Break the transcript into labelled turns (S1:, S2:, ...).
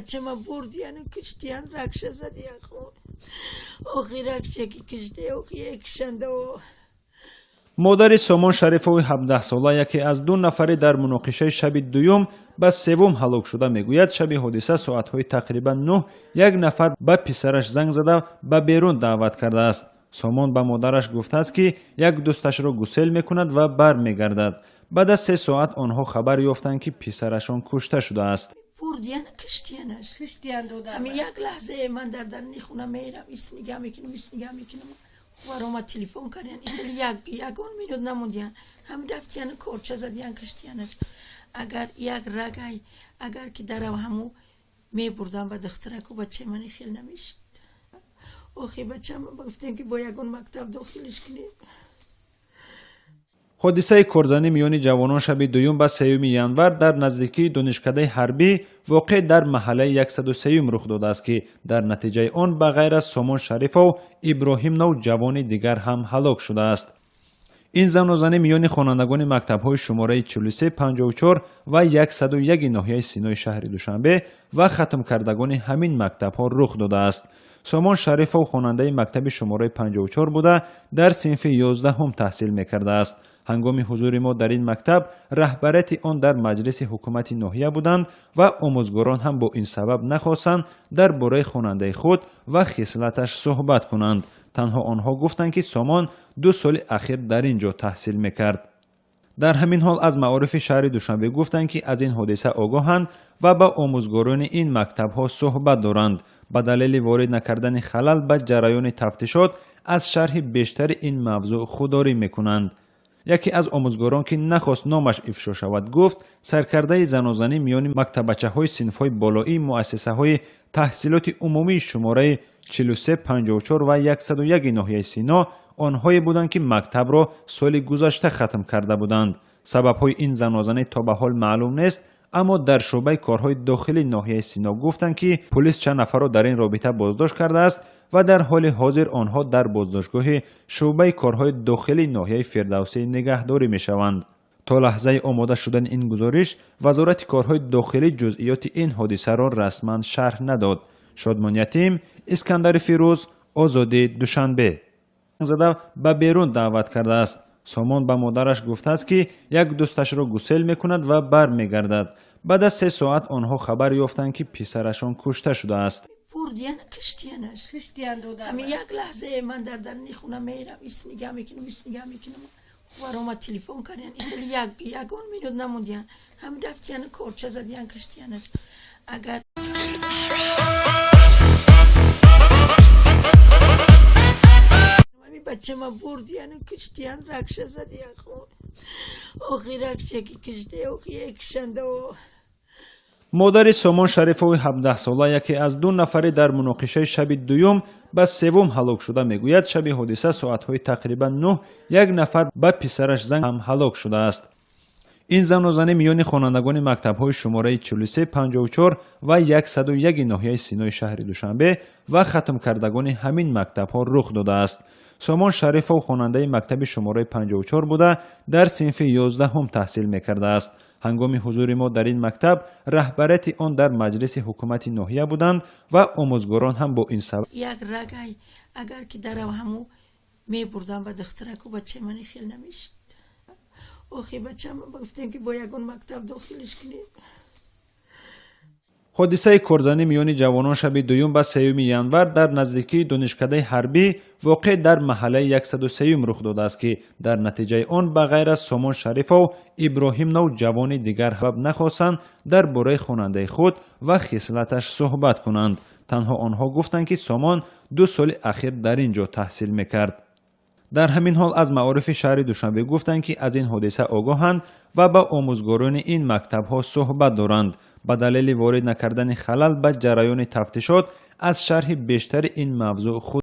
S1: بچه ما بردیان و کشتیان رکشه زدی خون آخی رکشه که کشتی آخی یکشنده و
S2: مادر سامان شریفوی 17 ساله یکی از دو نفری در مناقشه شب دوم به سوم هلاک شده میگوید شب حادثه ساعت‌های تقریبا 9 یک نفر به پسرش زنگ زده به بیرون دعوت کرده است. سامان به مادرش گفته است که یک دوستش را گسیل میکند و برمیگردد. بعد از 3 ساعت آنها خبر یافتند که پسرشان کشته شده است.
S1: بردیان کشتیانش همین یک لحظه من در خونه میرم ایست نگاه میکنم خبرم تلفن کردن خیلی یکون مینوت نموندیان هم رفتیان کورچه زدیان کشتیانش اگر یک رگای اگر که در همو می بردم به دخترک و بچه من خیلی نمیشد آخی بچه من گفتیم که با یکون مکتب داخلش کنیم.
S2: حادثه کورزنی میان جوانان شب دوم به 3 ینور در نزدیکی دانشکده حربی واقع در محله 103 رخ داده است که در نتیجه آن به غیر از سامان شریف و ابراهیم نو جوان دیگر هم هلاک شده است. این زن و زنی میان خوانندگان مکتب‌های شماره 43 54 و 101 ناحیه سینای شهر دوشنبه و ختم کردگان همین مکتب‌ها رخ داده است. سامان شریف و خواننده مکتب شماره 54 بوده در صنف 11 هم تحصیل می‌کرده است. هنگام حضور ما در این مکتب رهبریت آن در مجلس حکومت ناحیه بودند و آموزگاران هم با این سبب نخواستند درباره خواننده خود و خصلتش صحبت کنند. تنها آنها گفتند که سامان 2 سال اخیر در اینجا تحصیل میکرد. در همین حال از معارف شهر دوشنبه گفتند که از این حادثه آگاهند و با آموزگاران این مکتب‌ها صحبت دارند. به دلیل وارد نکردن خلل به جریان تفتیشات از شرح بیشتر این موضوع خودداری میکنند. یکی از آموزگاران که نخواست نامش افشا شود گفت سرکرده زنازنی میان مکتبچه‌های صنف‌های بالایی مؤسسه‌های تحصیلات عمومی شماره 43 54 و 101 ناحیه سینا آنهایی بودند که مکتب را سال گذشته ختم کرده بودند. سبب‌های این زنازنی تا به حال معلوم نیست، اما در شعبه کارهای داخلی ناحیه سینا گفتند که پلیس چند نفر را در این رابطه بازداشت کرده است و در حال حاضر آنها در بازداشتگاه شعبه کارهای داخلی ناحیه فردوسی نگهداری میشوند. تا لحظه آماده شدن این گزارش وزارت کارهای داخلی جزئیات این حادثه را رسما شرح نداد. شادمان یتیم، اسکندر فیروز، آزادی دوشنبه. زده به بیرون دعوت کرده است. سامان به مادرش گفته است که یک دوستش را گسیل میکند و برمیگردد. بعد از 3 ساعت آنها خبر یافتند که پسرشان کشته شده است.
S1: بردیان کشتیانش همین یک لحظه من در خونه میرم ایست نگاه میکنم خبرم تلفن کردن خیلی یکون مینوت نموندیان هم رفتیان کورچه زدیان کشتیانش اگر بچه ما بردیان و کشتیان رکشه زدی خون آخی رکشه که کشتی آخی یکشنده و
S2: مادر سامان شریفوی 17 ساله یکی از 2 نفری در مناقشه شب دوم به سوم هلاک شده میگوید شب حادثه ساعت‌های تقریبا 9 یک نفر به پسرش زنگ هم هلاک شده است. این زن و زنی میان خوانندگان مکتب‌های شماره 43 54 و 101 ناحیه سینای شهر دوشنبه و ختم کردگان همین مکتب‌ها رخ داده است. سامان شریف و خواننده مکتب شماره 54 بوده در صنف 11 هم تحصیل میکرده است. هنگام حضور ما در این مکتب رهبریت آن در مجلس حکومت ناحیه بودند و آموزگاران هم با این سبب
S1: یک رگای اگر که در همو می بردم به دخترک و بچه من خیلی نمیشد آخی بچه من گفتیم که با یکون مکتب داخلش کنیم.
S2: حادثه کورزنی میان جوانان شب دوم به 3 ینور در نزدیکی دانشکده حربی واقع در محله 103 رخ داده است که در نتیجه آن به غیر از سامان شریف و ابراهیم نو جوان دیگر هم نخواستند درباره خواننده خود و خصلتش صحبت کنند. تنها آنها گفتند که سامان 2 سال اخیر در اینجا تحصیل میکرد. در همین حال از معارف شهر دوشنبه گفتند که از این حادثه آگاهند و با آموزگاران این مکتب‌ها صحبت دارند. به دلیل وارد نکردن خلل به جریان تفتیشات از شرح بیشتر این موضوع خود